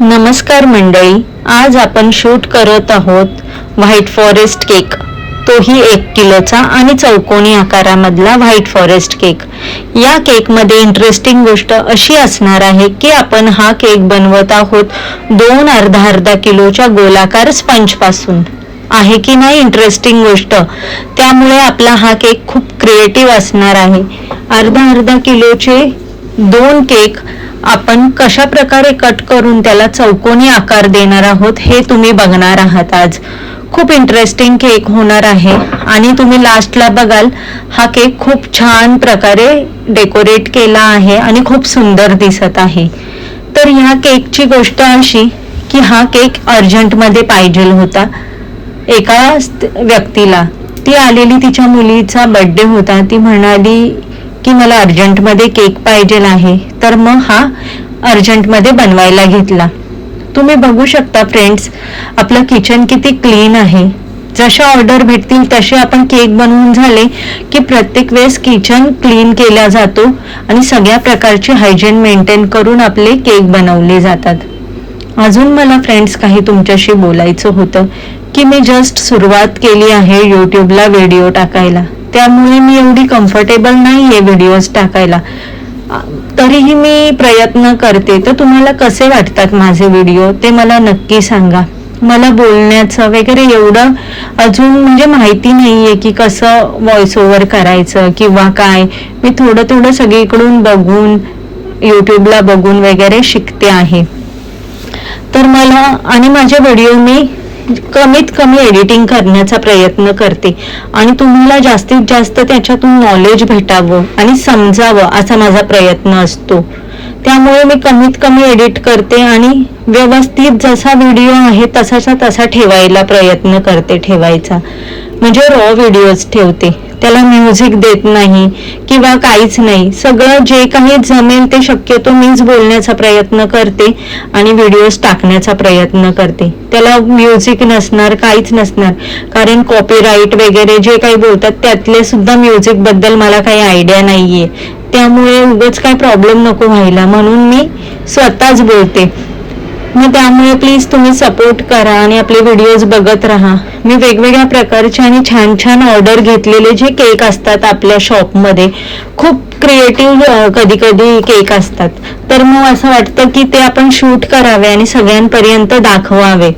नमस्कार मंडळी, आज आपण शूट करत आहोत व्हाईट फॉरेस्ट केक, तोही 1 किलोचा आणि चौकोनी आकारामधला व्हाईट फॉरेस्ट केक. या केकमध्ये इंटरेस्टिंग गोष्ट अशी असणार आहे की आपण हा केक बनवत आहोत 2 अर्धा किलोच्या गोलाकार स्पंजपासून. आहे की नाही इंटरेस्टिंग गोष्ट? त्यामुळे आपला हा केक खूप क्रिएटिव्ह असणार आहे. अर्धा किलोचे 2 केक आपण कशा प्रकारे कट करून त्याला चौकोनी आकार देणार आहोत हे तुम्ही बघणार आहात. आज खूप इंटरेस्टिंग केक होणार आहे आणि तुम्ही लास्टला बघाल हा केक खूप छान प्रकारे डेकोरेट केला आहे आणि खूप सुंदर दिसत आहे. तर ह्या केकची गोष्ट अशी की हा केक अर्जंटमध्ये पाहिजे होता एका व्यक्तीला. ती आलेली, तिच्या मुलीचा बर्थडे होता. ती म्हणाली की मला अर्जंटमध्ये केक पाहिजे आहे, तर मग हा अर्जंटमध्ये बनवायला घेतला. तुम्ही बघू शकता फ्रेंड्स, आपलं किचन किती क्लीन आहे. जशा ऑर्डर भेटतील तसे आपण केक बनवून झाले की प्रत्येक वेळेस किचन क्लीन केला जातो आणि सगळ्या प्रकारचे हायजीन मेंटेन करून आपले केक बनवले जातात. अजून मला फ्रेंड्स काही तुमच्याशी बोलायचं होतं की मी जस्ट सुरुवात केली आहे यूट्यूबला व्हिडिओ टाकायला, त्यामुळे मी एवढी कम्फर्टेबल नाही आहे व्हिडिओज टाकायला. तरीही मी प्रयत्न करते. तर तुम्हाला कसे वाटतात माझे व्हिडिओ ते मला नक्की सांगा. मला बोलण्याचं वगैरे एवढं अजून म्हणजे माहिती नाहीये की कसं व्हॉइस ओव्हर करायचं किंवा काय. मी थोडं सगळीकडून बघून, यूट्यूबला बघून वगैरे शिकते आहे. तर मला आणि माझे व्हिडिओ मी कमीत कमी एडिटिंग करण्याचा प्रयत्न करते आणि तुम्हाला जास्तीत जास्त त्याच्यातून नॉलेज भेटावं आणि समजावं असा माझा प्रयत्न असतो. त्यामुळे मी कमीत कमी एडिट करते आणि व्यवस्थित जसा व्हिडिओ आहे तसाचा तसा ठेवायला प्रयत्न करते ठेवायचा. म्हणजे रॉ व्हिडिओज ठेवते, त्याला म्युझिक देत नाही किंवा काहीच नाही. सगळं जे काही जमेल ते शक्यतो मीच बोलण्याचा प्रयत्न करते आणि व्हिडिओज टाकण्याचा प्रयत्न करते. त्याला म्युझिक नसणार, काहीच नसणार, कारण कॉपीराईट वगैरे जे काही बोलतात त्यातले सुद्धा म्युझिक बद्दल मला काही आयडिया नाहीये. त्यामुळे उगाच काही प्रॉब्लेम नको व्हायला म्हणून मी स्वतःच बोलते. मग त्यामुळे प्लीज तुम्ही सपोर्ट करा आणि आपले व्हिडिओज बघत राहा. मी वेगवेगळ्या प्रकारचे आणि छान छान ऑर्डर घेतलेले जे केक असतात आपल्या शॉपमध्ये, खूप क्रिएटिव्ह कधी केक असतात. तर मग असं वाटतं की ते आपण शूट करावे आणि सगळ्यांपर्यंत दाखवावे,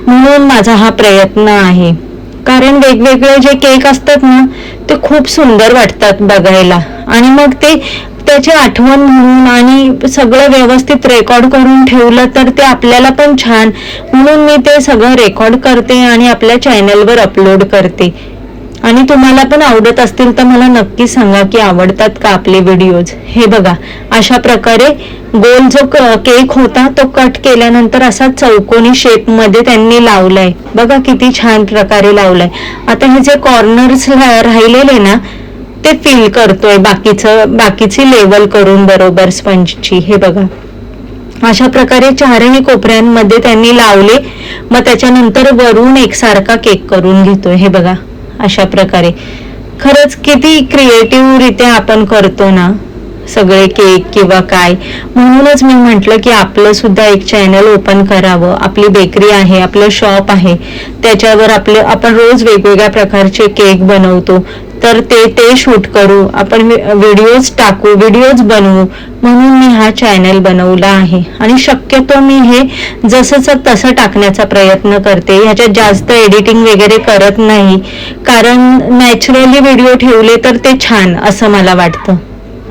म्हणून माझा हा प्रयत्न आहे. कारण वेगवेगळे जे केक असतात ना ते खूप सुंदर वाटतात बघायला आणि मग ते त्याची आठवण म्हणून आणि सगळं व्यवस्थित रेकॉर्ड करून ठेवलं तर ते आपल्याला पण छान, म्हणून मी ते सगळं रेकॉर्ड करते आणि आपल्या चॅनलवर अपलोड करते. आणि तुम्हाला पण आवडत असतील तर मला नक्की सांगा की आवडतात का आपले व्हिडिओज. हे बघा, अशा प्रकारे गोल जो केक होता तो कट केल्यानंतर असा चौकोनी शेप मध्ये त्यांनी लावलाय. बघा किती छान प्रकारे लावलाय. आता हे जे कॉर्नर्स राहिलेले ना ते फिल करतोय बाकीची लेवल करून बरोबर स्पंजची. हे बघा, अशा प्रकारे चारही कोपऱ्यांमध्ये त्यांनी लावले. मग त्याच्यानंतर वरून एकसारखा केक करून घेतोय. हे बघा, अशा प्रकारे खरंच किती क्रिएटिव्ह रित्या आपण करतो ना सगळे केक किंवा काय. म्हणूनच मी म्हटलं की आपलं सुद्धा एक चॅनल ओपन करावं. आपली बेकरी आहे, आपलं शॉप आहे, त्याच्यावर आपण रोज वेगवेगळ्या प्रकारचे केक बनवतो, तर ते शूट करू, आपण व्हिडिओज टाकू, व्हिडिओज बनवू, म्हणून मी हा चॅनल बनवला आहे. आणि शक्यतो मी हे जसंच तसं टाकण्याचा प्रयत्न करते. ह्याच्यात जास्त एडिटिंग वगैरे करत नाही, कारण नॅचरली व्हिडिओ ठेवले तर ते छान असं मला वाटतं.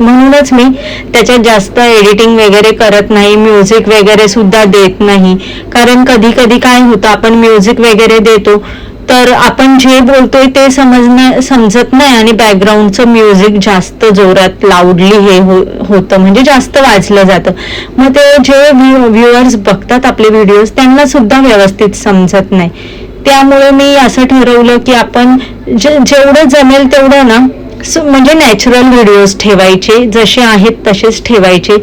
म्हणूनच मी त्याच्यात जास्त एडिटिंग वगैरे करत नाही, म्युझिक वगैरे सुद्धा देत नाही. कारण कधी काय होतं, आपण म्युझिक वगैरे देतो तर आपण जे बोलतोय ते समजत नाही आणि बॅकग्राऊंडचं म्युझिक जास्त जोरात लाऊडली हे होतं, म्हणजे जास्त वाजलं जातं. मग ते जे व्ह्युअर्स बघतात आपले व्हिडिओज त्यांना सुद्धा व्यवस्थित समजत नाही. त्यामुळे मी असं ठरवलं की आपण जेवढं जमेल तेवढं ना म्हणजे नॅचरल व्हिडिओज ठेवायचे, जसे आहेत तसेच ठेवायचे,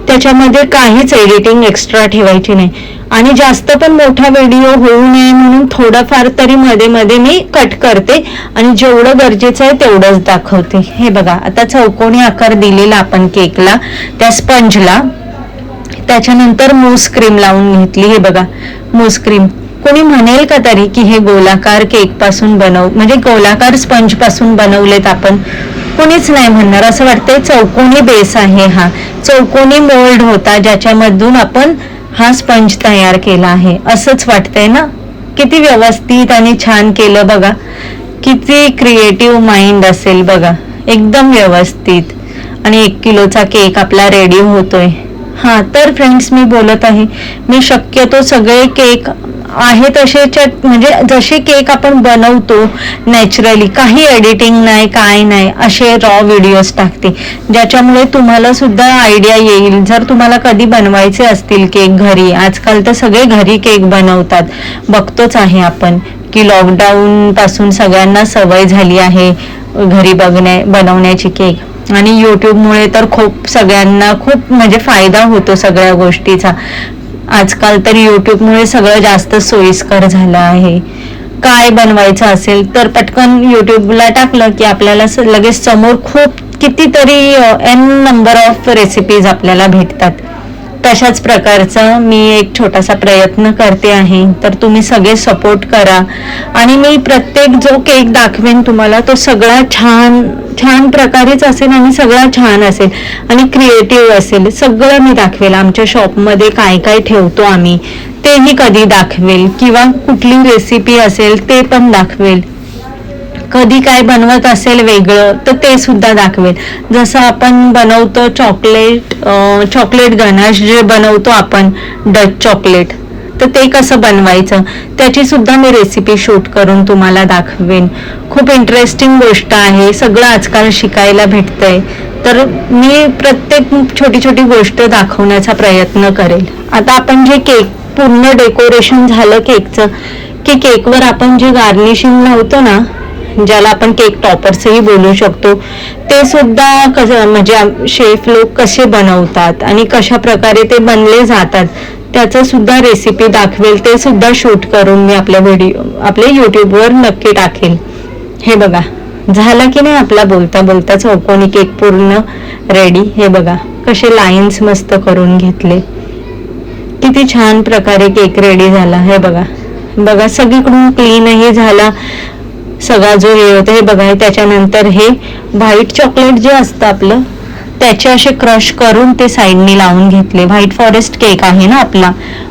त्याच्यामध्ये काहीच एडिटिंग एक्स्ट्रा ठेवायची नाही. आणि जास्त पण मोठा व्हिडिओ होऊ नये म्हणून थोडाफार तरी मध्ये मी कट करते आणि जेवढं गरजेचं आहे तेवढंच दाखवते. हे बघा, आता चौकोनी आकार दिलेला आपण केकला, त्या स्पंजला. त्याच्यानंतर मूस क्रीम लावून घेतली. हे बघा मूस क्रीम. कोणी म्हणेल का तरी की हे गोलाकार केक पासून म्हणजे गोलाकार स्पंज पासून बनवलेत आपण? कोणीच नाही म्हणणार. असं वाटतंय चौकोनी बेस आहे हा, चौकोनी मोल्ड होता ज्याच्यामधून आपण हा स्पंज तयार केला आहे असंच वाटतंय ना. किती व्यवस्थित आणि छान केलं बघा. किती क्रिएटिव्ह माइंड असेल बघा. एकदम व्यवस्थित. आणि 1 किलोचा केक आपला रेडी होतोय. हा तर फ्रेंड्स मी बोलत आहे, मी शक्यतो सगळे केक आहे तसे म्हणजे जसे केक आपण बनवतो नॅचरली, काही एडिटिंग नाही काय नाही, असे रॉ व्हिडिओज टाकते ज्याच्यामुळे तुम्हाला सुद्धा आयडिया येईल. जर तुम्हाला कधी बनवायचे असतील केक घरी, आजकाल तर सगळे घरी केक बनवतात, बघतोच आहे आपण की लॉकडाऊन पासून सगळ्यांना सवय झाली आहे घरी बनवण्याची केक. आणि यूट्यूबमुळे तर खूप सगळ्यांना खूप म्हणजे फायदा होतो सगळ्या गोष्टीचा. आजकाल तर यूट्यूबमुळे सगळं जास्त सोयीस्कर झालं आहे. काय बनवायचं असेल तर पटकन यूट्यूबला टाकलं की आपल्याला लगेच समोर खूप कितीतरी n नंबर ऑफ रेसिपीज आपल्याला भेटतात. तशाच प्रकारचा मी एक छोटासा प्रयत्न करते आहे, तर तुम्ही सगळे सपोर्ट करा. आणि मी प्रत्येक जो केक दाखवेन तुम्हाला तो सगळा छान छान प्रकारेच असेल आणि सगळा छान असेल आणि क्रिएटिव्ह असेल. सगळं मी दाखवेल. आमच्या शॉपमध्ये काय काय ठेवतो आम्ही तेही कधी दाखवेल, किंवा कुठली रेसिपी असेल ते पण दाखवेल. कधी काय बनवत असेल वेगळं तर ते सुद्धा दाखवेल. जसं आपण बनवतो चॉकलेट गनाश जे बनवतो आपण डच चॉकलेट, तर ते कसं बनवायचं त्याची सुद्धा मी रेसिपी शूट करून तुम्हाला दाखवेन. खूप इंटरेस्टिंग गोष्ट आहे. सगळं आजकाल शिकायला भेटतंय, तर मी प्रत्येक छोटी छोटी गोष्ट दाखवण्याचा प्रयत्न करेल. आता आपण जे केक पूर्ण डेकोरेशन झालं केकचं, की केकवर आपण जे गार्निशिंग लावतो ना, ज्याला आपण केक टॉपर्सही बोलू शकतो, ते सुद्धा कसं म्हणजे शेफ लोक कसे बनवतात आणि कशा प्रकारे ते बनले जातात त्याचं सुद्धा रेसिपी दाखवेल. ते सुद्धा शूट करून मी आपल्या यूट्यूबवर नक्की टाकेल. हे बघा झाला की नाही आपला बोलता बोलता चौकोनी केक पूर्ण रेडी. हे बघा कसे लाईन्स मस्त करून घेतले. किती छान प्रकारे केक रेडी झाला. हे बघा सगळीकडून क्लीनही झाला सगळा जो हे होतं. हे बघा त्याच्यानंतर हे व्हाईट चॉकलेट जे असतं आपलं त्याचे असे क्रश करून ते साईडनी लावून घेतले. व्हाईट फॉरेस्ट केक आहे ना आपला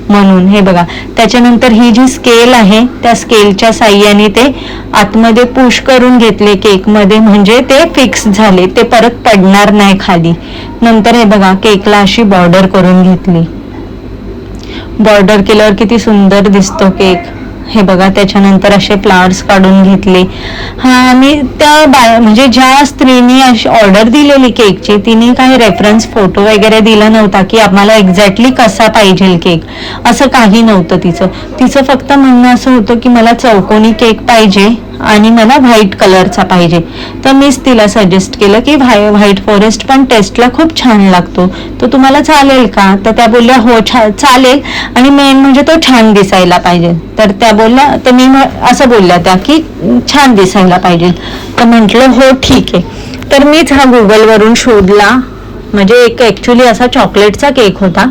म्हणून. हे बघा त्याच्यानंतर ही जी स्केल आहे त्या स्केलच्या साह्याने ते आतमध्ये पुश करून घेतले केक मध्ये, म्हणजे ते फिक्स झाले, ते परत पडणार नाही खाली. नंतर हे बघा केकला अशी बॉर्डर करून घेतली. बॉर्डर केल्यावर किती सुंदर दिसतो केक. हे बघा त्याच्यानंतर असे फ्लावर्स काढून घेतले. हा मी त्या म्हणजे ज्या स्त्रीने अशी ऑर्डर दिलेली केकची तिने काही रेफरन्स फोटो वगैरे दिला नव्हता की आम्हाला एक्झॅक्टली कसा पाहिजे केक, असं काही नव्हतं. तिचं फक्त म्हणणं असं होतं की मला चौकोनी केक पाहिजे आणि मला व्हाईट कलरचा पाहिजे. तर मीच तिला सजेस्ट केलं की व्हाईट फॉरेस्ट पण टेस्टला खूप छान लागतो, तो तुम्हाला चालेल का? तर त्या बोलल्या हो चालेल, आणि मेन म्हणजे तो छान दिसायला पाहिजे. तर त्या बोलल्या, तर मी असं बोलल्या त्या की छान दिसायला पाहिजे. तर म्हटलं हो ठीक आहे. तर मीच हा गुगलवरून शोधला, म्हणजे एक ऍक्च्युली असा चॉकलेटचा केक होता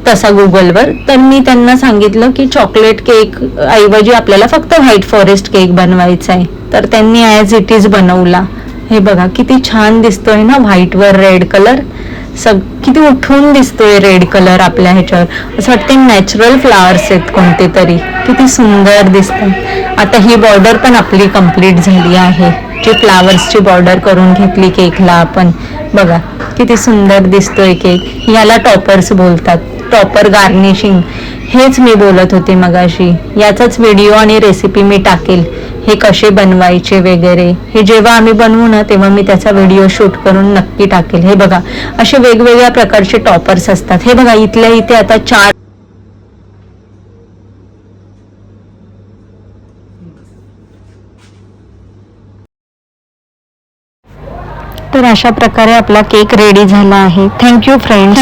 तसा गुगलवर. तर मी त्यांना सांगितलं की चॉकलेट केक ऐवजी आपल्याला फक्त व्हाईट फॉरेस्ट केक बनवायचा आहे. तर त्यांनी ॲज इट इज बनवला. हे बघा किती छान दिसतोय ना व्हाईटवर रेड कलर. किती उठून दिसतोय रेड कलर आपल्या ह्याच्यावर. असं वाटतं नॅचरल फ्लावर्स आहेत कोणते तरी. किती सुंदर दिसतात. आता ही बॉर्डर पण आपली कंप्लीट झाली आहे, जी फ्लावर्सची बॉर्डर करून घेतली केकला आपण. बघा किती सुंदर दिसतोय केक. याला टॉपर्स बोलतात, टॉपर गार्निशिंग. हेच मी बोलत होते मगाशी. याचाच व्हिडिओ आणि रेसिपी मी टाकेल, हे कसे बनवायचे वगैरे. हे जेव्हा आम्ही बनवू ना तेव्हा मी त्याचा व्हिडिओ शूट करून नक्की टाकेल. हे बघा असे वेगवेगळ्या प्रकारचे टॉपर्स असतात. हे बघा इथल्या इथे आता 4 तर अशा प्रकारे आपला केक रेडी झाला आहे. Thank you friends.